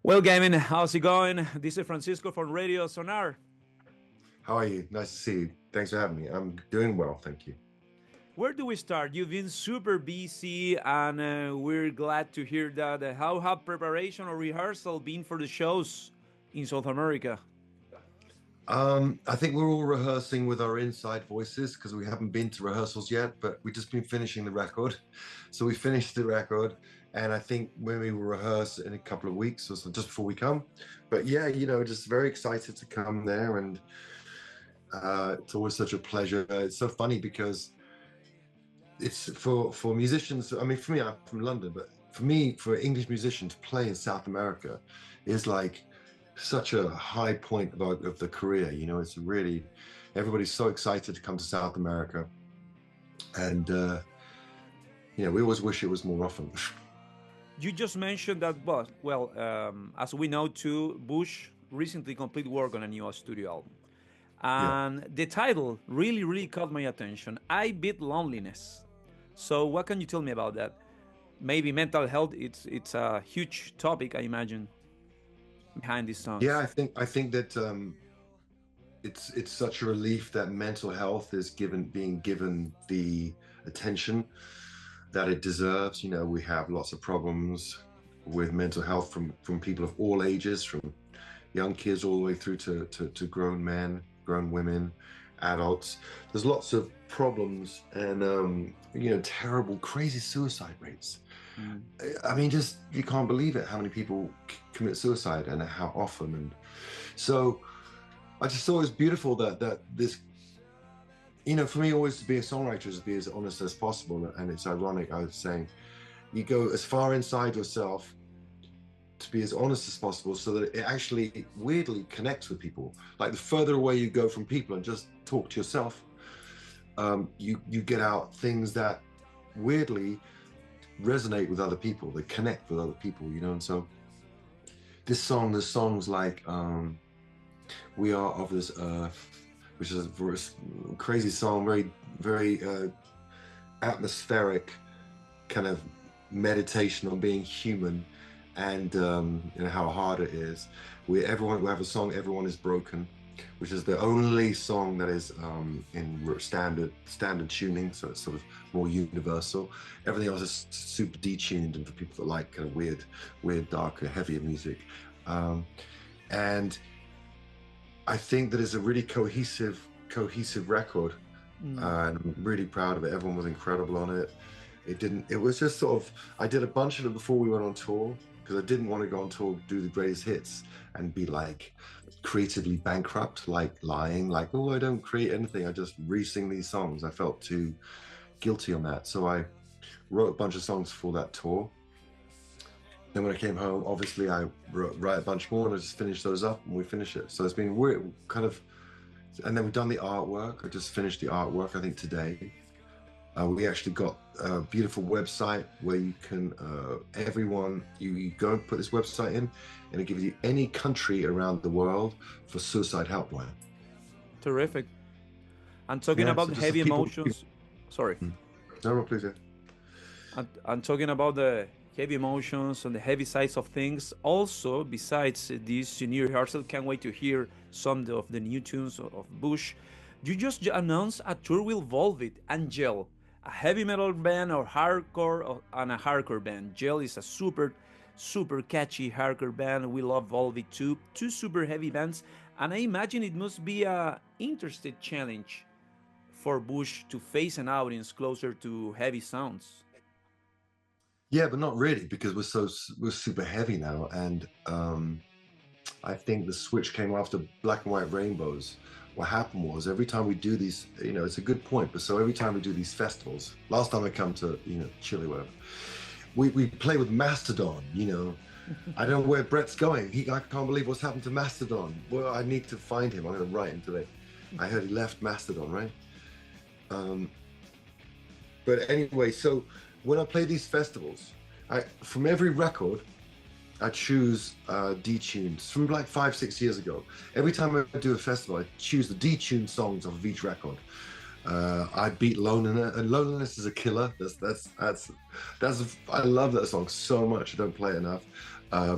Well, Gavin, how's it going? This is Francisco from Radio Sonar. How are you? Nice to see you. Thanks for having me. I'm doing well, thank you. Where do we start? You've been super busy, and we're glad to hear that. How have preparation or rehearsal been for the shows in South America? I think we're all rehearsing with our inside voices because we haven't been to rehearsals yet, but we've just been finishing the record. So we finished the record, and I think when we will rehearse in a couple of weeks or so, just before we come. But yeah, just very excited to come there, and it's always such a pleasure. It's so funny because it's for musicians. I mean, for me, I'm from London, but for me, for an English musician to play in South America is like such a high point of the career. It's really, everybody's so excited to come to South America, and we always wish it was more often. You just mentioned that, as we know too, Bush recently completed work on a new studio album. And the title really, really caught my attention. I Beat Loneliness. So what can you tell me about that? Maybe mental health, it's a huge topic, I imagine, behind these songs. Yeah, I think that it's such a relief that mental health is being given the attention that it deserves. We have lots of problems with mental health from people of all ages, from young kids all the way through to grown men, grown women, adults. There's lots of problems and terrible, crazy suicide rates. I mean, just you can't believe it how many people commit suicide and how often. And so I just thought it was beautiful that this, for me, always to be a songwriter is to be as honest as possible. And it's ironic, I was saying, you go as far inside yourself to be as honest as possible so that it actually weirdly connects with people. Like the further away you go from people and just talk to yourself, you get out things that weirdly resonate with other people, they connect with other people, and so there's songs like We Are of This Earth, which is a crazy song, very, very atmospheric kind of meditation on being human and how hard it is. We have a song, Everyone Is Broken, which is the only song that is in standard tuning, so it's sort of more universal. Everything else is super detuned, and for people that like kind of weird, darker, heavier music. And I think that it's a really cohesive record, and I'm really proud of it. Everyone was incredible on it. It was just sort of, I did a bunch of it before we went on tour, because I didn't want to go on tour, do the greatest hits and be like creatively bankrupt, like lying, like, oh, I don't create anything, I just re-sing these songs. I felt too guilty on that. So I wrote a bunch of songs for that tour. Then when I came home, obviously I write a bunch more, and I just finished those up and we finished it. So it's been weird, kind of, and then we've done the artwork. I just finished the artwork, I think today. We actually got a beautiful website where you can, you go and put this website in, and it gives you any country around the world for suicide helpline. Terrific. And talking about so heavy emotions, sorry. No, please. Yeah. And talking about the heavy emotions and the heavy sides of things, also, besides this new rehearsal, can't wait to hear some of the new tunes of Bush. You just announced a tour with Volbeat and Gel, a heavy metal band or hardcore, and a hardcore band. Gel is a super catchy hardcore band. We love Volbeat too. Two super heavy bands, and I imagine it must be a interesting challenge for Bush to face an audience closer to heavy sounds. Yeah, but not really, because we're super heavy now, and I think the switch came after Black and White Rainbows. What happened was, every time we do these, it's a good point, but so every time we do these festivals, last time I come to, Chile, whatever, we play with Mastodon, I don't know where Brett's going. I can't believe what's happened to Mastodon. Well, I need to find him. I'm going to write him today. I heard he left Mastodon, right? But anyway, so when I play these festivals, from every record, I choose detunes from like 5-6 years ago. Every time I do a festival, I choose the detuned songs of each record. I beat Loneliness, and Loneliness is a killer. That's I love that song so much. I don't play it enough.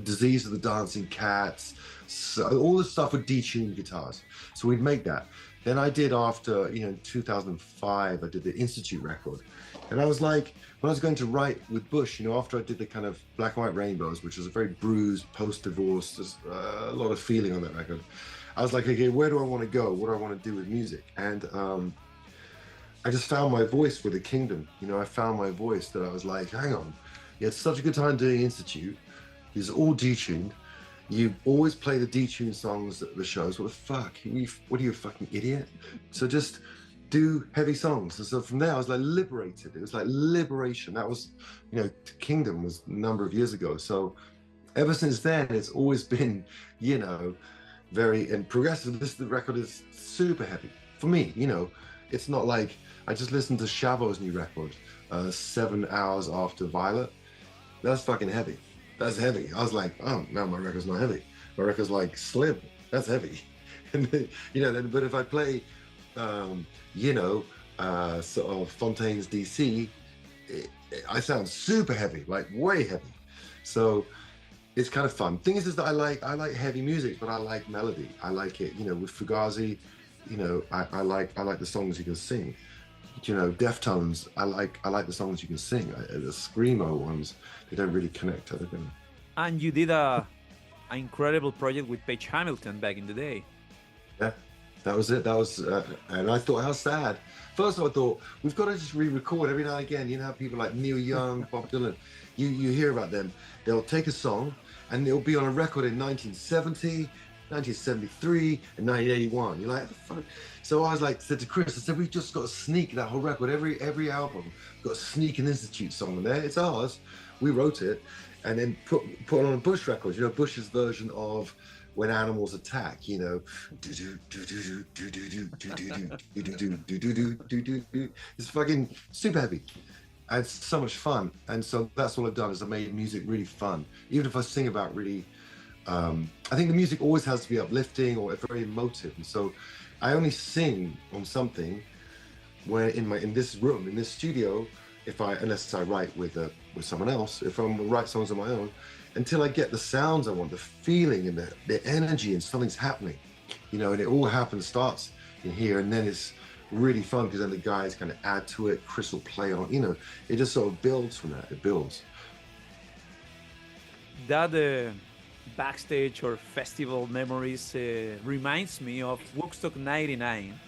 Disease of the Dancing Cats, so all the stuff with detuned guitars. So we'd make that. Then I did after, in 2005, I did the Institute record. And I was like, when I was going to write with Bush, after I did the kind of Black and White Rainbows, which was a very bruised post-divorce, there's a lot of feeling on that record. I was like, okay, where do I want to go? What do I want to do with music? And I just found my voice with the Kingdom. I found my voice that I was like, hang on, you had such a good time doing Institute. It's all detuned. You always play the detuned songs at the shows. What the fuck? What are you, a fucking idiot? So just do heavy songs. And so from there, I was like liberated. It was like liberation. That was, Kingdom was a number of years ago. So ever since then, it's always been, very and progressive. The record is super heavy for me. It's not like I just listened to Shavo's new record, 7 hours after Violet. That's fucking heavy. That's heavy. I was like, oh, no, my record's not heavy. My record's like Slim. That's heavy. And then, but if I play, sort of Fontaine's DC, I sound super heavy, like way heavy. So it's kind of fun. Thing is that I like heavy music, but I like melody. I like it, with Fugazi, I like the songs you can sing. Deftones, I like the songs you can sing. The screamo ones, they don't really connect to them. And you did an incredible project with Page Hamilton back in the day. Yeah, that was it. That was, and I thought, how sad. First of all, I thought, we've got to just re-record every now and again. How people like Neil Young, Bob Dylan, you hear about them. They'll take a song and it'll be on a record in 1970, 1973, and 1981. You're like, fuck. So I was like, said to Chris, I said, we've just got to sneak that whole record, every album, got to sneak an Institute song in there. It's ours. We wrote it, and then put it on a Bush record. Bush's version of When Animals Attack. It's fucking super heavy. And it's so much fun. And so that's all I've done is I made music really fun. Even if I sing about really, I think the music always has to be uplifting or very emotive. And so I only sing on something when in this room, in this studio, unless I write with someone else, if I'm gonna write songs on my own, until I get the sounds I want, the feeling and the energy, and something's happening, and it all starts in here, and then it's really fun because then the guys kind of add to it. Chris will play on, it just sort of builds from that. It builds. That backstage or festival memories reminds me of Woodstock 99,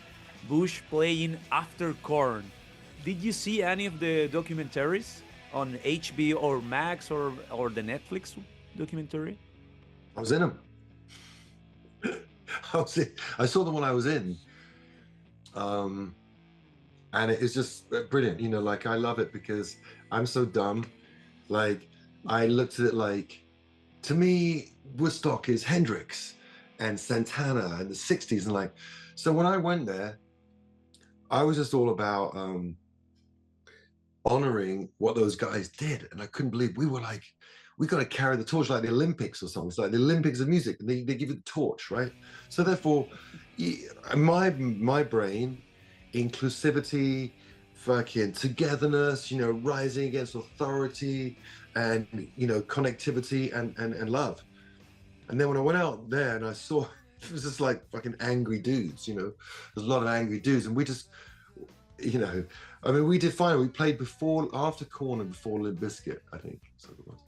Bush playing After Corn. Did you see any of the documentaries on HBO or Max or the Netflix documentary? I was in them. I saw the one I was in. And it is just brilliant. I love it because I'm so dumb. I looked at it like, to me, Woodstock is Hendrix and Santana and the 60s. And so when I went there, I was just all about honoring what those guys did. And I couldn't believe we got to carry the torch like the Olympics or something. It's like the Olympics of music. And they give you the torch, right? So therefore, my brain, inclusivity, fucking togetherness, rising against authority and, connectivity and love. And then when I went out there and I saw, it was just like fucking angry dudes, there's a lot of angry dudes. And we just, we did fine. We played after Korn and before Limp Bizkit, I think. So it was.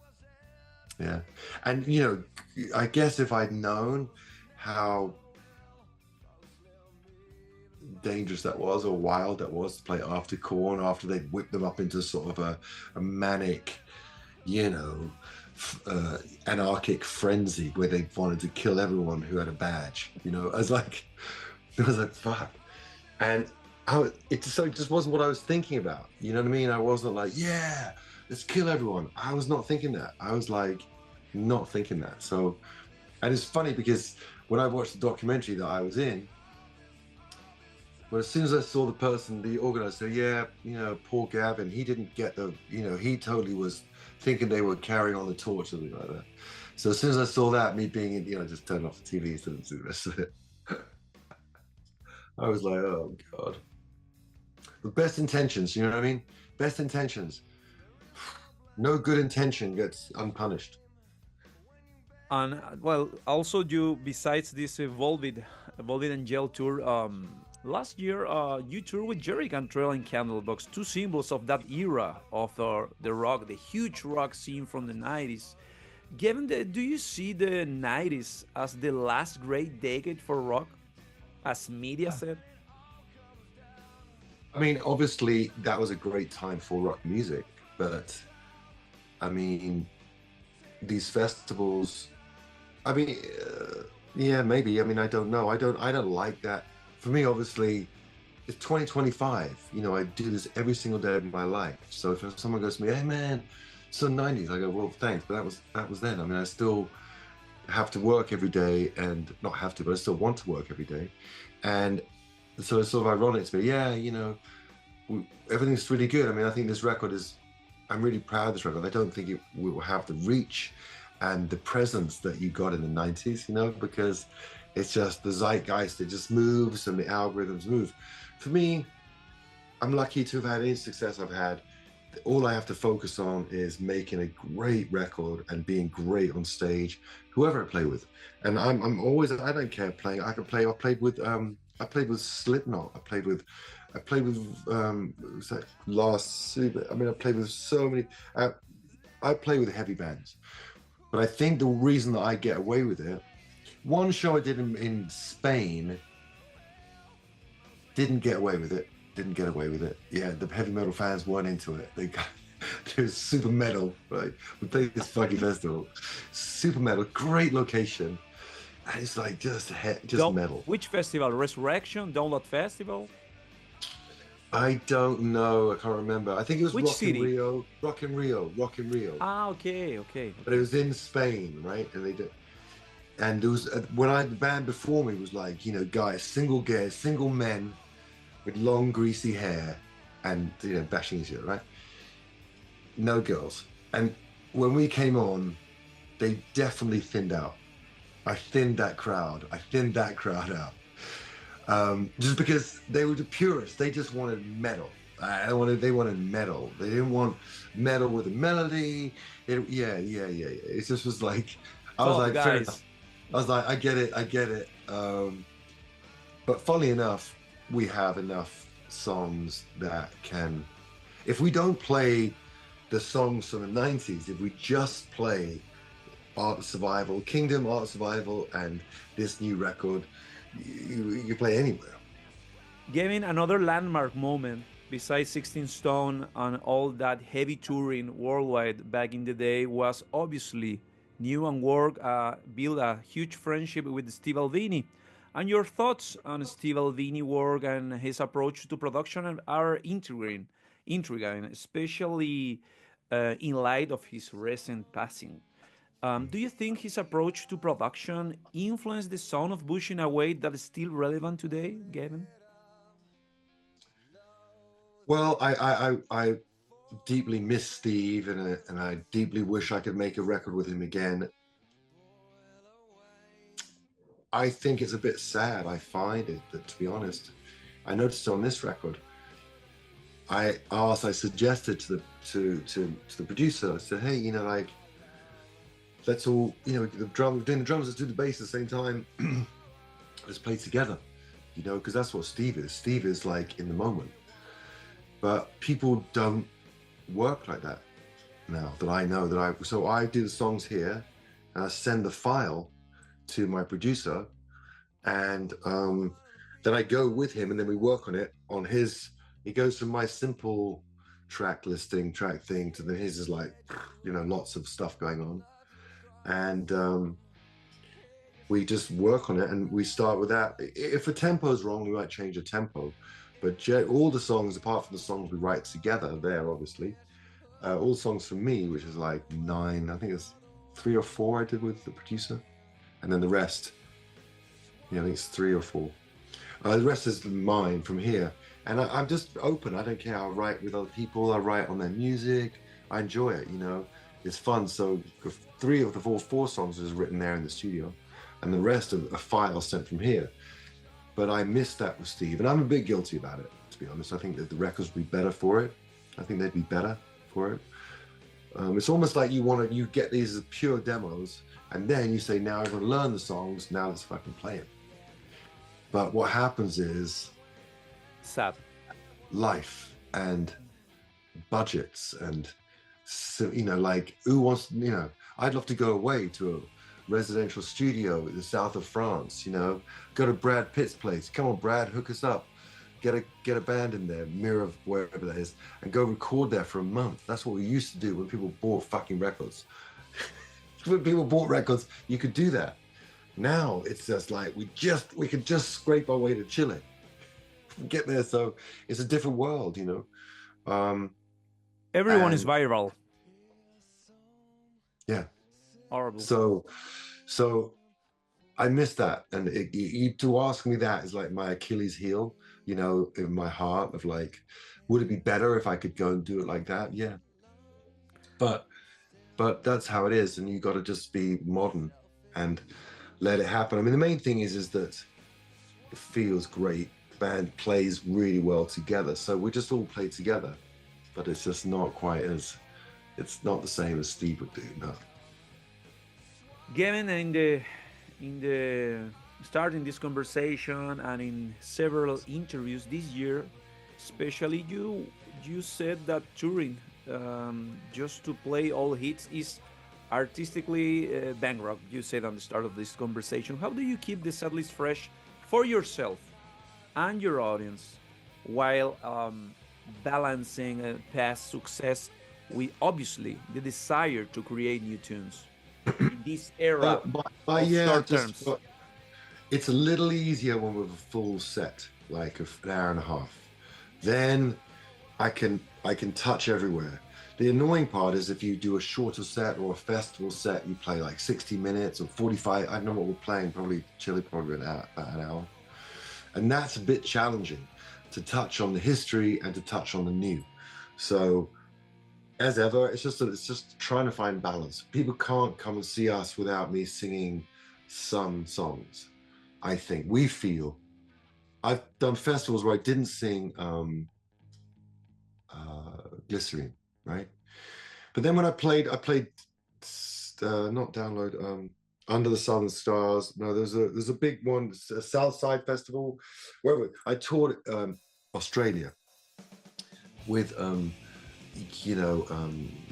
Yeah. And, I guess if I'd known how dangerous that was or wild that was to play after Korn, after they'd whipped them up into sort of a manic, anarchic frenzy where they wanted to kill everyone who had a badge. I was like, fuck. And it just wasn't what I was thinking about. You know what I mean? I wasn't like, yeah, let's kill everyone. I was not thinking that. I was like, not thinking that. So, and it's funny because when I watched the documentary that I was in, but as soon as I saw the organizer, yeah, poor Gavin, he didn't get he totally was thinking they were carrying on the torch or something like that. So as soon as I saw that, me being in, just turned off the TV, didn't see the rest of it. I was like, oh God. But best intentions, you know what I mean? Best intentions. No good intention gets unpunished. And well, also you besides this evolved Angel tour, last year you toured with Jerry Cantrell and Candlebox, two symbols of that era of the rock, the huge rock scene from the '90s. Given that, do you see the '90s as the last great decade for rock, as media said? I mean, obviously that was a great time for rock music, but I mean, these festivals. I mean, yeah, maybe. I mean, I don't know. I don't like that. For me, obviously, it's 2025. You know, I do this every single day of my life. So if someone goes to me, "Hey, man, it's the '90s," I go, "Well, thanks," but that was then. I mean, I still have to work every day, and not have to, but I still want to work every day, and so it's sort of ironic to me. Yeah, you know, everything's really good. I mean, I think this record is. I'm really proud of this record. I don't think it will have the reach and the presence that you got in the '90s, you know, because it's just the zeitgeist, it just moves and the algorithms move. For me, I'm lucky to have had any success I've had. All I have to focus on is making a great record and being great on stage, whoever I play with. And I'm always, I don't care playing. I can play. I played with Slipknot. I played with was that last? I mean, I played with so many. I play with heavy bands, but I think the reason that I get away with it, one show I did in Spain, didn't get away with it. Didn't get away with it. Yeah, the heavy metal fans weren't into it. It was super metal, right? We played this funky festival, super metal, great location, and it's like just metal. Which festival? Resurrection, Download Festival? I don't know. I can't remember. I think it was Which city? Rock in Rio. Ah, okay, okay, But it okay. was in Spain, right? And they did. And there was when the band before me was like, you know, guys, single men with long greasy hair, and you know, bashing each other, right? No girls. And when we came on, they definitely thinned out. I thinned that crowd out. Just because they were the purists. They just wanted metal. They wanted metal. They didn't want metal with a melody. Yeah. It just was like, I was Tough like, fair enough. guys. I was like, I get it. But funnily enough, we have enough songs that can, if we don't play the songs from the '90s, if we just play Art of Survival, Kingdom, Art of Survival, and this new record, you play anywhere. Gavin, another landmark moment besides 16 Stone and all that heavy touring worldwide back in the day was obviously New and Work built a huge friendship with Steve Albini. And your thoughts on Steve Albini work and his approach to production are intriguing, especially in light of his recent passing. Do you think his approach to production influenced the sound of Bush in a way that is still relevant today, Gavin? Well, I deeply miss Steve, and I deeply wish I could make a record with him again. I think it's a bit sad. I find it, that, to be honest, I noticed on this record. I suggested to the producer. I said, hey, you know, like, let's all, you know, doing the drums, let's do the bass at the same time. Let's play together, you know, because that's what Steve is. Steve is like in the moment. But people don't work like that now that I know so I do the songs here and I send the file to my producer, and then I go with him and then we work on it on his. He goes from my simple track listing, track thing, to then his is like, you know, lots of stuff going on. And we just work on it and we start with that. If a tempo is wrong, we might change the tempo. But all the songs, apart from the songs we write together there, obviously, all the songs for me, which is like 9, I think it's 3 or 4 I did with the producer. And then the rest, yeah, I think it's 3 or 4. The rest is mine from here. And I'm just open. I don't care. I write with other people. I write on their music. I enjoy it, you know. It's fun. So 3 of the 4 songs is written there in the studio. And the rest of a file sent from here. But I missed that with Steve. And I'm a bit guilty about it, to be honest. I think that the records would be better for it. I think they'd be better for it. It's almost like you get these as pure demos And then you say, now everyone learn the songs, now let's fucking play it. But what happens is Sad. life and budgets and, so, you know, like who wants, you know, I'd love to go away to a residential studio in the south of France, you know, go to Brad Pitt's place. Come on, Brad, hook us up. Get a band in there, Mirror of wherever that is, and go record there for a month. That's what we used to do when people bought fucking records. When people bought records, you could do that. Now it's just like we could just scrape our way to Chile, get there. So it's a different world, you know. Everyone is viral. Yeah. Horrible. So I miss that, and to ask me that is like my Achilles heel, you know, in my heart of like, would it be better if I could go and do it like that? Yeah. But that's how it is, and you got to just be modern and let it happen. I mean, the main thing is that it feels great. The band plays really well together, so we just all play together. But it's just not quite as, it's not the same as Steve would do. No. Gavin, in the starting this conversation and in several interviews this year, especially you said that touring just to play all hits is artistically bankrupt. You said on the start of this conversation. How do you keep the setlist fresh for yourself and your audience while balancing past success with obviously the desire to create new tunes in this era of yeah, short terms? It's a little easier when we're a full set, like an hour and a half. Then I can touch everywhere. The annoying part is if you do a shorter set or a festival set, you play like 60 minutes or 45. I don't know what we're playing, probably Chile, probably about an hour. And that's a bit challenging to touch on the history and to touch on the new. So as ever, it's just trying to find balance. People can't come and see us without me singing some songs. I think I've done festivals where I didn't sing Glycerine, right? But then when I played not Download, Under the Southern Stars. No, there's a big one, a Southside Festival, where I toured Australia with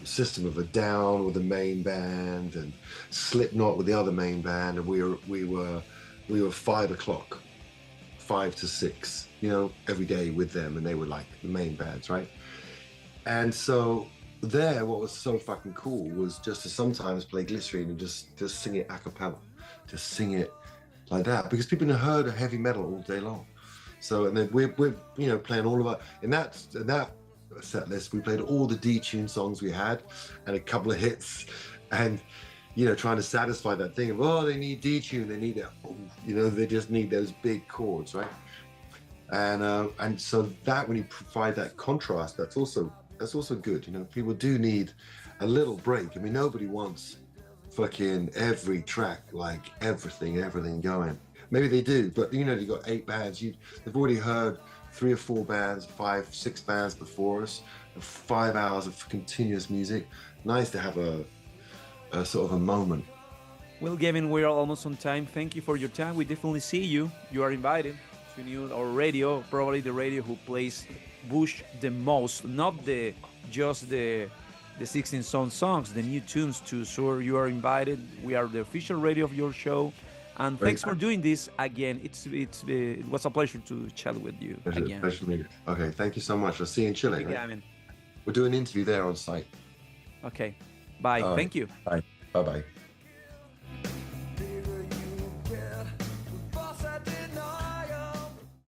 System of a Down with the main band and Slipknot with the other main band, and we were 5 o'clock, 5 to 6, you know, every day with them, and they were like the main bands, right? And so there, what was so fucking cool was just to sometimes play Glycerine and just sing it a cappella, just sing it like that, because people had heard of heavy metal all day long. So, and then we're playing all of our, in that set list, we played all the D-tune songs we had and a couple of hits, and trying to satisfy that thing of, they need D-tune, they need it, they just need those big chords, right? And so that, when you provide that contrast, that's also good. People do need a little break. I mean, nobody wants fucking every track, like everything going. Maybe they do, but you've got 8 bands. They've already heard 3 or 4 bands, 5, 6 bands before us, 5 hours of continuous music. Nice to have a sort of a moment. Well, Gavin, we're almost on time. Thank you for your time. We definitely see you. You are invited to our radio, probably the radio who plays Bush the most, not just the 16 songs, the new tunes too. So you are invited. We are the official radio of your show, and thanks for doing this again. It was a pleasure to chat with you again. Pleasure to meet you. Okay, thank you so much. I'll see you in Chile. Right? Gavin. We'll do an interview there on site. Okay, bye. Thank you. Bye. Bye.